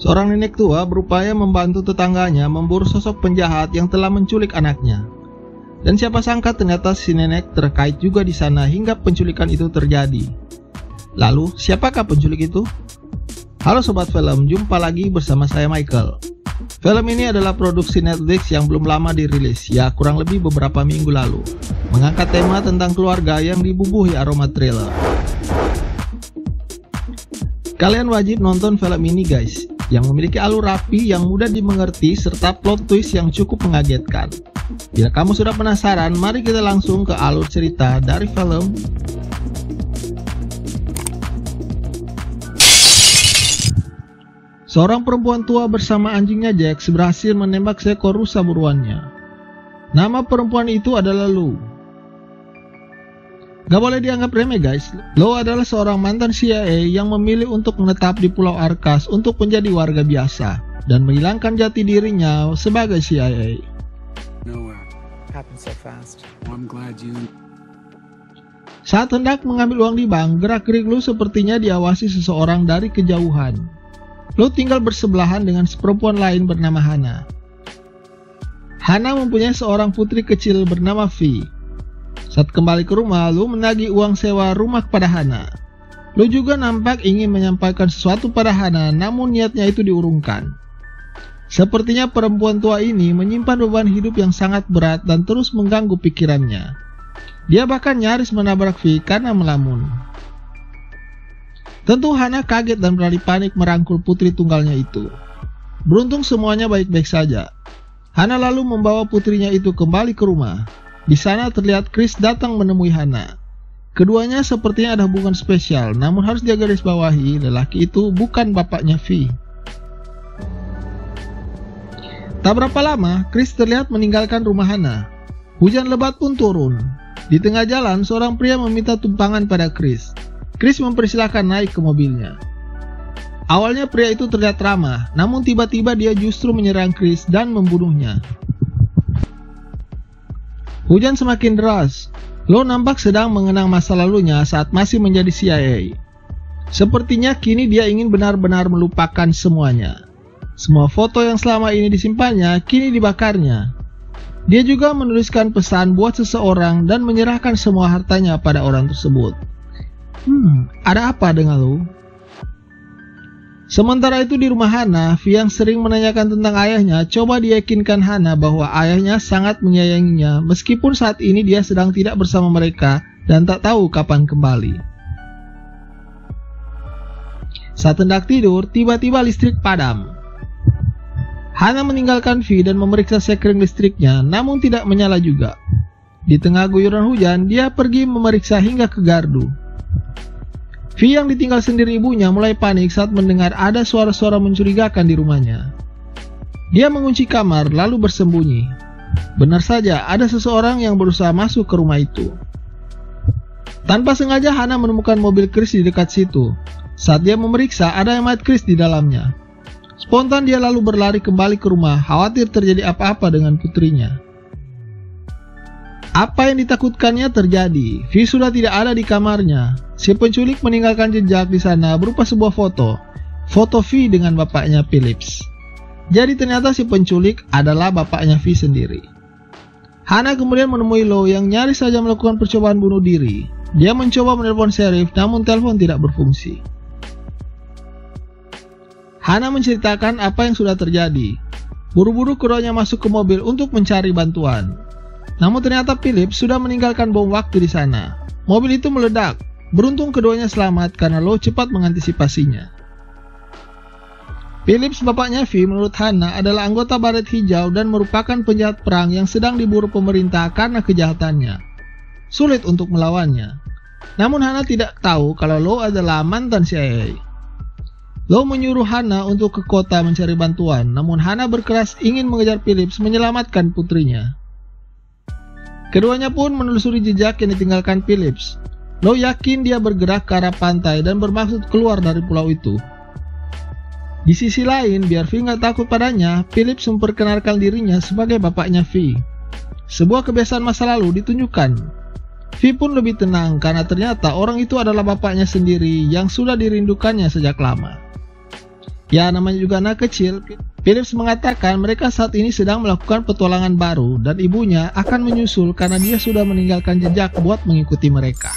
Seorang nenek tua berupaya membantu tetangganya memburu sosok penjahat yang telah menculik anaknya. Dan siapa sangka ternyata si nenek terkait juga di sana hingga penculikan itu terjadi. Lalu, siapakah penculik itu? Halo Sobat Film, jumpa lagi bersama saya Michael. Film ini adalah produksi Netflix yang belum lama dirilis, ya kurang lebih beberapa minggu lalu. Mengangkat tema tentang keluarga yang dibubuhi aroma thriller. Kalian wajib nonton film ini guys, yang memiliki alur rapi yang mudah dimengerti serta plot twist yang cukup mengagetkan. Bila kamu sudah penasaran, mari kita langsung ke alur cerita dari film. Seorang perempuan tua bersama anjingnya Jax berhasil menembak seekor rusa buruannya. Nama perempuan itu adalah Lou. Gak boleh dianggap remeh guys, Lou adalah seorang mantan CIA yang memilih untuk menetap di Pulau Arkas untuk menjadi warga biasa dan menghilangkan jati dirinya sebagai CIA. Saat hendak mengambil uang di bank, gerak-gerik Lou sepertinya diawasi seseorang dari kejauhan. Lou tinggal bersebelahan dengan seperempuan lain bernama Hana. Hana mempunyai seorang putri kecil bernama Vi. Saat kembali ke rumah, Lou menagih uang sewa rumah kepada Hana. Lou juga nampak ingin menyampaikan sesuatu pada Hana, namun niatnya itu diurungkan. Sepertinya perempuan tua ini menyimpan beban hidup yang sangat berat dan terus mengganggu pikirannya. Dia bahkan nyaris menabrak Vi karena melamun. Tentu Hana kaget dan berlari panik merangkul putri tunggalnya itu. Beruntung semuanya baik-baik saja. Hana lalu membawa putrinya itu kembali ke rumah. Di sana terlihat Chris datang menemui Hana. Keduanya sepertinya ada hubungan spesial, namun harus digarisbawahi lelaki itu bukan bapaknya Vi. Tak berapa lama, Chris terlihat meninggalkan rumah Hana. Hujan lebat pun turun. Di tengah jalan, seorang pria meminta tumpangan pada Chris. Chris mempersilahkan naik ke mobilnya. Awalnya pria itu terlihat ramah, namun tiba-tiba dia justru menyerang Chris dan membunuhnya. Hujan semakin deras. Lou nampak sedang mengenang masa lalunya saat masih menjadi CIA. Sepertinya kini dia ingin benar-benar melupakan semuanya. Semua foto yang selama ini disimpannya kini dibakarnya. Dia juga menuliskan pesan buat seseorang dan menyerahkan semua hartanya pada orang tersebut. Ada apa dengan Lou? Sementara itu di rumah Hana, Vi yang sering menanyakan tentang ayahnya coba diyakinkan Hana bahwa ayahnya sangat menyayanginya meskipun saat ini dia sedang tidak bersama mereka dan tak tahu kapan kembali. Saat hendak tidur, tiba-tiba listrik padam. Hana meninggalkan Vi dan memeriksa sekring listriknya, namun tidak menyala juga. Di tengah guyuran hujan, dia pergi memeriksa hingga ke gardu. Vi yang ditinggal sendiri ibunya mulai panik saat mendengar ada suara-suara mencurigakan di rumahnya. Dia mengunci kamar lalu bersembunyi. Benar saja ada seseorang yang berusaha masuk ke rumah itu. Tanpa sengaja Hana menemukan mobil Chris di dekat situ. Saat dia memeriksa ada mayat Chris di dalamnya. Spontan dia lalu berlari kembali ke rumah khawatir terjadi apa-apa dengan putrinya. Apa yang ditakutkannya terjadi. Vi sudah tidak ada di kamarnya. Si penculik meninggalkan jejak di sana berupa sebuah foto. Foto Vi dengan bapaknya Phillips. Jadi ternyata si penculik adalah bapaknya Vi sendiri. Hana kemudian menemui Lou yang nyaris saja melakukan percobaan bunuh diri. Dia mencoba menelpon sheriff namun telepon tidak berfungsi. Hana menceritakan apa yang sudah terjadi. Buru-buru keduanya masuk ke mobil untuk mencari bantuan. Namun ternyata Phillips sudah meninggalkan bom waktu di sana. Mobil itu meledak. Beruntung keduanya selamat karena Lou cepat mengantisipasinya. Phillips, bapaknya Vi, menurut Hana adalah anggota Baret Hijau dan merupakan penjahat perang yang sedang diburu pemerintah karena kejahatannya. Sulit untuk melawannya. Namun Hana tidak tahu kalau Lou adalah mantan CIA. Lou menyuruh Hana untuk ke kota mencari bantuan, namun Hana berkeras ingin mengejar Phillips menyelamatkan putrinya. Keduanya pun menelusuri jejak yang ditinggalkan Phillips. Lou yakin dia bergerak ke arah pantai dan bermaksud keluar dari pulau itu. Di sisi lain, biar Vi nggak takut padanya, Phillips memperkenalkan dirinya sebagai bapaknya Vi. Sebuah kebiasaan masa lalu ditunjukkan. Vi pun lebih tenang karena ternyata orang itu adalah bapaknya sendiri yang sudah dirindukannya sejak lama. Ya, namanya juga anak kecil. Phillips mengatakan mereka saat ini sedang melakukan petualangan baru dan ibunya akan menyusul karena dia sudah meninggalkan jejak buat mengikuti mereka.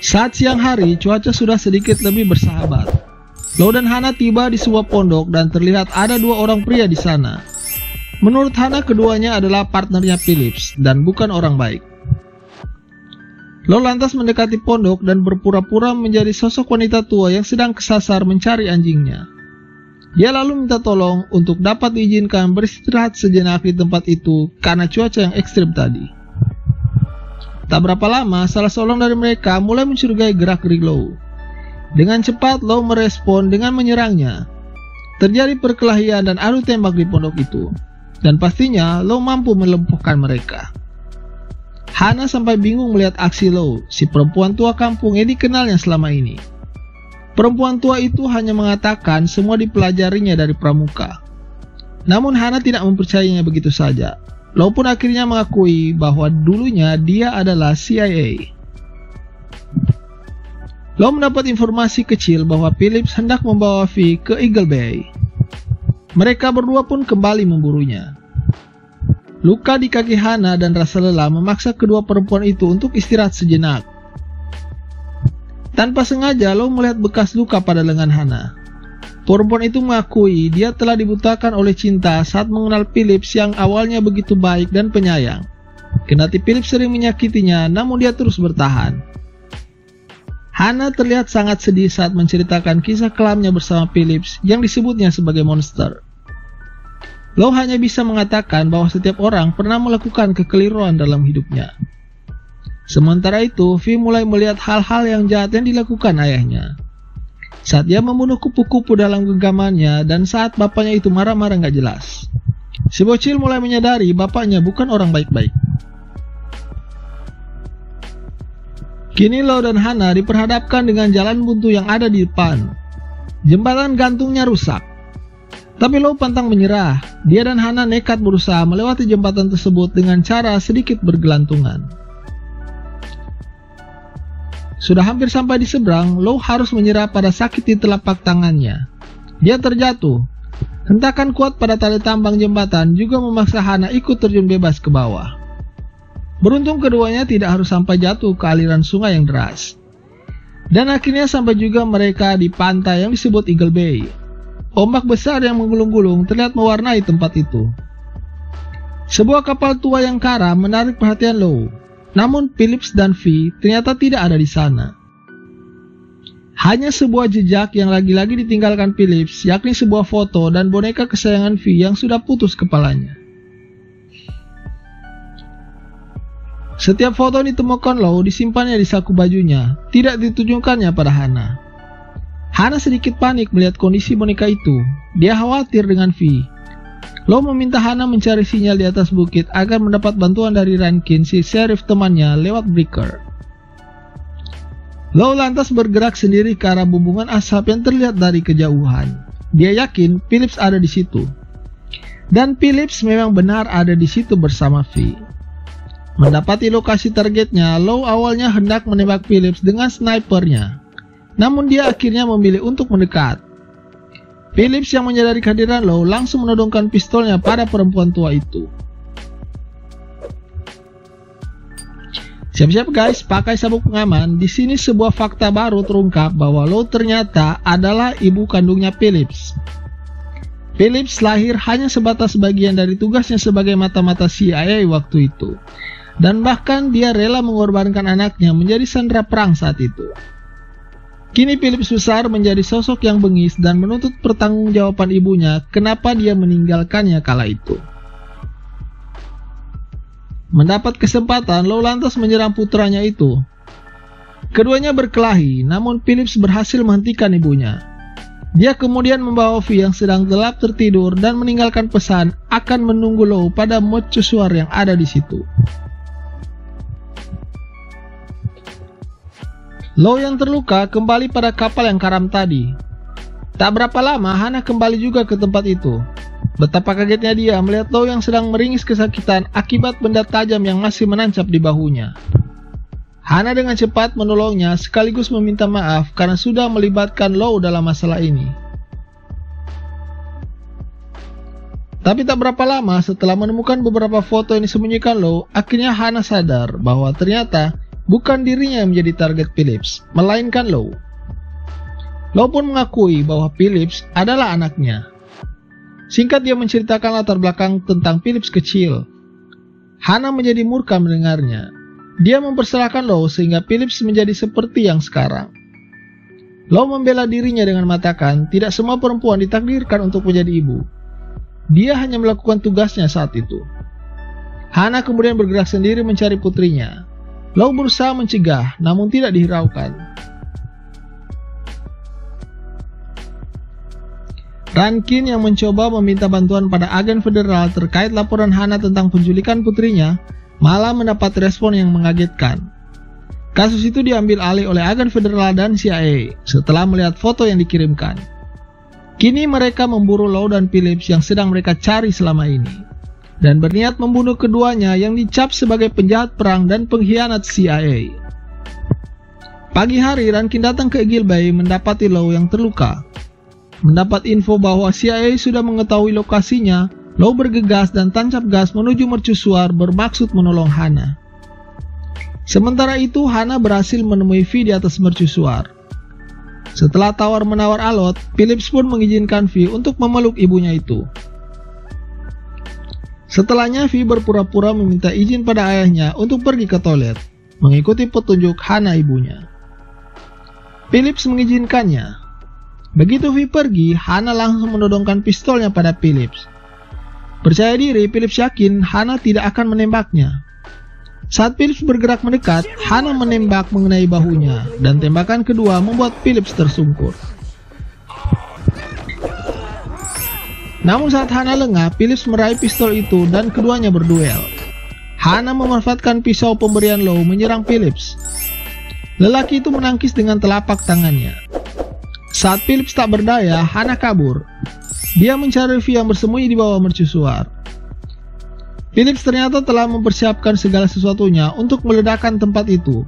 Saat siang hari, cuaca sudah sedikit lebih bersahabat. Lo dan Hana tiba di sebuah pondok dan terlihat ada dua orang pria di sana. Menurut Hana, keduanya adalah partnernya Phillips dan bukan orang baik. Lo lantas mendekati pondok dan berpura-pura menjadi sosok wanita tua yang sedang kesasar mencari anjingnya. Dia lalu minta tolong untuk dapat diizinkan beristirahat sejenak di tempat itu karena cuaca yang ekstrim tadi. Tak berapa lama, salah seorang dari mereka mulai mencurigai gerak-gerik Lo. Dengan cepat, Lo merespon dengan menyerangnya. Terjadi perkelahian dan adu tembak di pondok itu, dan pastinya Lo mampu melumpuhkan mereka. Hana sampai bingung melihat aksi Lo, si perempuan tua kampung yang dikenalnya selama ini. Perempuan tua itu hanya mengatakan semua dipelajarinya dari pramuka. Namun Hana tidak mempercayainya begitu saja. Lo pun akhirnya mengakui bahwa dulunya dia adalah CIA. Lo mendapat informasi kecil bahwa Phillips hendak membawa Vi ke Eagle Bay. Mereka berdua pun kembali memburunya. Luka di kaki Hana dan rasa lelah memaksa kedua perempuan itu untuk istirahat sejenak. Tanpa sengaja, Lo melihat bekas luka pada lengan Hana. Perempuan itu mengakui dia telah dibutakan oleh cinta saat mengenal Phillips yang awalnya begitu baik dan penyayang. Kendati Phillips sering menyakitinya, namun dia terus bertahan. Hana terlihat sangat sedih saat menceritakan kisah kelamnya bersama Phillips yang disebutnya sebagai monster. Lo hanya bisa mengatakan bahwa setiap orang pernah melakukan kekeliruan dalam hidupnya. Sementara itu, Vi mulai melihat hal-hal yang jahat yang dilakukan ayahnya. Saat dia membunuh kupu-kupu dalam genggamannya dan saat bapaknya itu marah-marah gak jelas. Si bocil mulai menyadari bapaknya bukan orang baik-baik. Kini Lo dan Hana diperhadapkan dengan jalan buntu yang ada di depan. Jembatan gantungnya rusak. Tapi Lo pantang menyerah. Dia dan Hana nekat berusaha melewati jembatan tersebut dengan cara sedikit bergelantungan. Sudah hampir sampai di seberang, Lo harus menyerah pada sakit di telapak tangannya. Dia terjatuh. Hentakan kuat pada tali tambang jembatan juga memaksa Hana ikut terjun bebas ke bawah. Beruntung keduanya tidak harus sampai jatuh ke aliran sungai yang deras. Dan akhirnya sampai juga mereka di pantai yang disebut Eagle Bay. Ombak besar yang menggulung-gulung terlihat mewarnai tempat itu. Sebuah kapal tua yang karam menarik perhatian Lo. Namun Phillips dan Vi ternyata tidak ada di sana. Hanya sebuah jejak yang lagi-lagi ditinggalkan Phillips, yakni sebuah foto dan boneka kesayangan Vi yang sudah putus kepalanya. Setiap foto yang ditemukan Lo disimpannya di saku bajunya, tidak ditunjukkannya pada Hana. Hana sedikit panik melihat kondisi boneka itu. Dia khawatir dengan Vi. Lo meminta Hana mencari sinyal di atas bukit agar mendapat bantuan dari Rankin, si sheriff temannya, lewat breaker. Lo lantas bergerak sendiri ke arah bumbungan asap yang terlihat dari kejauhan. Dia yakin Phillips ada di situ. Dan Phillips memang benar ada di situ bersama Vi. Mendapati lokasi targetnya, Lo awalnya hendak menembak Phillips dengan snipernya. Namun dia akhirnya memilih untuk mendekat. Phillips yang menyadari kehadiran Lo langsung menodongkan pistolnya pada perempuan tua itu. Siap-siap guys, pakai sabuk pengaman. Di sini sebuah fakta baru terungkap bahwa Lo ternyata adalah ibu kandungnya Phillips. Phillips lahir hanya sebatas bagian dari tugasnya sebagai mata-mata CIA waktu itu. Dan bahkan dia rela mengorbankan anaknya menjadi sandera perang saat itu. Kini Phillips besar menjadi sosok yang bengis dan menuntut pertanggungjawaban ibunya kenapa dia meninggalkannya kala itu. Mendapat kesempatan, Lo lantas menyerang putranya itu. Keduanya berkelahi, namun Phillips berhasil menghentikan ibunya. Dia kemudian membawa Vi yang sedang gelap tertidur dan meninggalkan pesan akan menunggu Lo pada mercusuar yang ada di situ. Lo yang terluka kembali pada kapal yang karam tadi. Tak berapa lama Hana kembali juga ke tempat itu. Betapa kagetnya dia melihat Lo yang sedang meringis kesakitan akibat benda tajam yang masih menancap di bahunya. Hana dengan cepat menolongnya sekaligus meminta maaf karena sudah melibatkan Law dalam masalah ini. Tapi tak berapa lama setelah menemukan beberapa foto yang disembunyikan Law, akhirnya Hana sadar bahwa ternyata bukan dirinya yang menjadi target Phillips, melainkan Law. Law pun mengakui bahwa Phillips adalah anaknya. Singkat dia menceritakan latar belakang tentang Phillips kecil. Hana menjadi murka mendengarnya. Dia mempersalahkan Law sehingga Phillips menjadi seperti yang sekarang. Law membela dirinya dengan mengatakan tidak semua perempuan ditakdirkan untuk menjadi ibu. Dia hanya melakukan tugasnya saat itu. Hana kemudian bergerak sendiri mencari putrinya. Law berusaha mencegah, namun tidak dihiraukan. Rankin yang mencoba meminta bantuan pada agen federal terkait laporan Hana tentang penculikan putrinya, malah mendapat respon yang mengagetkan. Kasus itu diambil alih oleh agen federal dan CIA setelah melihat foto yang dikirimkan. Kini mereka memburu Law dan Phillips yang sedang mereka cari selama ini, dan berniat membunuh keduanya yang dicap sebagai penjahat perang dan pengkhianat CIA. Pagi hari, Rankin datang ke Eagle Bay mendapati Law yang terluka. Mendapat info bahwa CIA sudah mengetahui lokasinya, Law bergegas dan tancap gas menuju mercusuar bermaksud menolong Hana. Sementara itu, Hana berhasil menemui V di atas mercusuar. Setelah tawar-menawar alot, Phillips pun mengizinkan V untuk memeluk ibunya itu. Setelahnya, V berpura-pura meminta izin pada ayahnya untuk pergi ke toilet, mengikuti petunjuk Hana ibunya. Phillips mengizinkannya. Begitu V pergi, Hana langsung menodongkan pistolnya pada Phillips. Percaya diri, Phillips yakin Hana tidak akan menembaknya. Saat Phillips bergerak mendekat, Hana menembak mengenai bahunya, dan tembakan kedua membuat Phillips tersungkur. Namun saat Hana lengah, Phillips meraih pistol itu dan keduanya berduel. Hana memanfaatkan pisau pemberian Law menyerang Phillips. Lelaki itu menangkis dengan telapak tangannya. Saat Phillips tak berdaya, Hana kabur. Dia mencari V yang bersembunyi di bawah mercusuar. Phillips ternyata telah mempersiapkan segala sesuatunya untuk meledakkan tempat itu.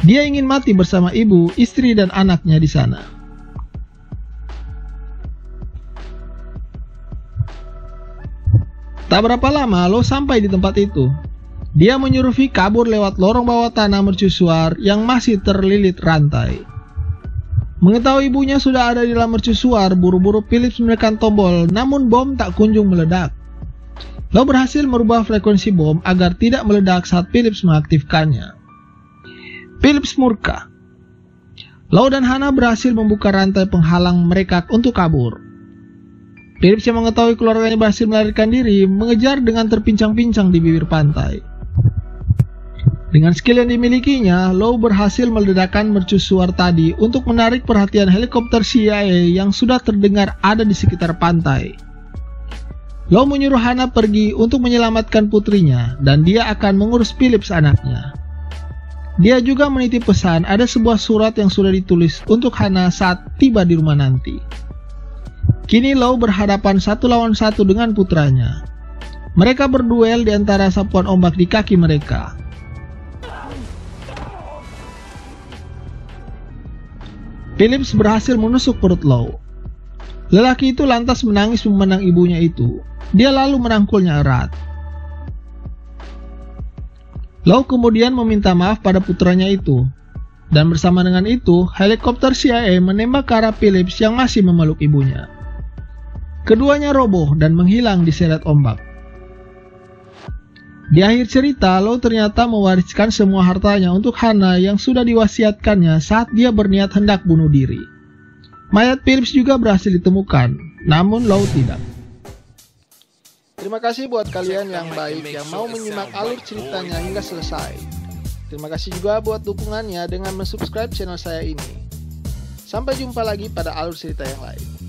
Dia ingin mati bersama ibu, istri, dan anaknya di sana. Tak berapa lama, Law sampai di tempat itu. Dia menyuruh V kabur lewat lorong bawah tanah mercusuar yang masih terlilit rantai. Mengetahui ibunya sudah ada di dalam mercusuar, buru-buru Phillips menekan tombol, namun bom tak kunjung meledak. Law berhasil merubah frekuensi bom agar tidak meledak saat Phillips mengaktifkannya. Phillips murka. Law dan Hana berhasil membuka rantai penghalang mereka untuk kabur. Phillips yang mengetahui keluarganya berhasil melarikan diri, mengejar dengan terpincang-pincang di bibir pantai. Dengan skill yang dimilikinya, Law berhasil meledakkan mercusuar tadi untuk menarik perhatian helikopter CIA yang sudah terdengar ada di sekitar pantai. Law menyuruh Hana pergi untuk menyelamatkan putrinya, dan dia akan mengurus Phillips anaknya. Dia juga menitip pesan ada sebuah surat yang sudah ditulis untuk Hana saat tiba di rumah nanti. Kini Law berhadapan 1 lawan 1 dengan putranya. Mereka berduel di antara sapuan ombak di kaki mereka. Phillips berhasil menusuk perut Law. Lelaki itu lantas menangis memandang ibunya itu. Dia lalu merangkulnya erat. Law kemudian meminta maaf pada putranya itu. Dan bersama dengan itu, helikopter CIA menembak ke arah Phillips yang masih memeluk ibunya. Keduanya roboh dan menghilang di seret ombak. Di akhir cerita, Law ternyata mewariskan semua hartanya untuk Hana yang sudah diwasiatkannya saat dia berniat hendak bunuh diri. Mayat Phillips juga berhasil ditemukan, namun Law tidak. Terima kasih buat kalian yang baik yang mau menyimak alur ceritanya hingga selesai. Terima kasih juga buat dukungannya dengan mensubscribe channel saya ini. Sampai jumpa lagi pada alur cerita yang lain.